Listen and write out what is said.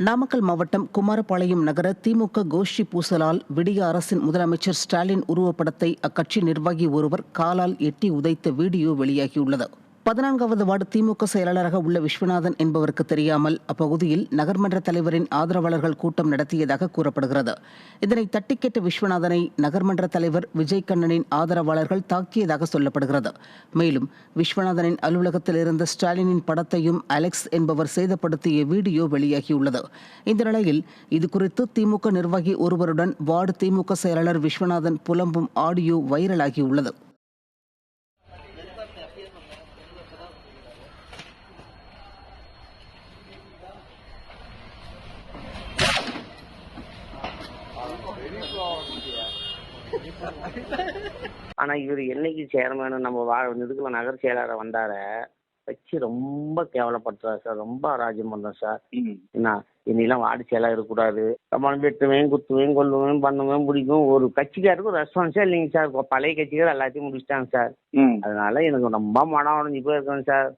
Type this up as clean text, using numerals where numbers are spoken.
நாமக்கல் மாவட்டம் குமாரபாளையம் நகர திமுக கோஷ்டி பூசலால் விடிய அரசின் முதலமைச்சர் ஸ்டாலின் உருவப்படத்தை அக்கட்சி நிர்வாகி ஒருவர் காலால் எட்டி உதைத்த வீடியோ வெளியாகியுள்ளது. 14வது வார்டு திமுக செயலாளராக உள்ள விஸ்வநாதன் என்பவருக்கு தெரியாமல் அப்பகுதியில் நகர்மன்ற தலைவரின் ஆதரவாளர்கள் கூட்டம் நடத்தியதாக கூறப்படுகிறது. இதனை தட்டிக்கேட்ட விஸ்வநாதனை நகர்மன்ற தலைவர் விஜய் கண்ணனின் ஆதரவாளர்கள் தாக்கியதாக சொல்லப்படுகிறது. மேலும் விஸ்வநாதனின் அலுவலகத்தில் இருந்த ஸ்டாலினின் படத்தையும் அலெக்ஸ் என்பவர் சேதப்படுத்திய வீடியோ வெளியாகியுள்ளது. இந்த நிலையில் இதுகுறித்து திமுக நிர்வாகி ஒருவருடன் வார்டு திமுக செயலாளர் விஸ்வநாதன் புலம்பும் ஆடியோ வைரலாகியுள்ளது. ஆனா இவர் என்னைக்கு சேர்மேனு நம்ம இதுக்குள்ள நகர் செயலாளர் வந்தார வச்சு ரொம்ப கேவலப்படுத்துறாரு சார். ரொம்ப அராஜ்யம் பண்றேன் சார். என்ன என்னெல்லாம் வார்டு செயலாளர் இருக்கக்கூடாது. வெட்டுவேன், குத்துவேன், கொல்லுவேன், பண்ணுவேன், பிடிக்கும். ஒரு கட்சிக்காருக்கு ரெஸ்பான்ஸே இல்லைங்க சார். பழைய கட்சிக்கார் எல்லாத்தையும் முடிச்சிட்டாங்க சார். அதனால எனக்கு ரொம்ப மனம் உடஞ்சி போயிருக்கேன் சார்.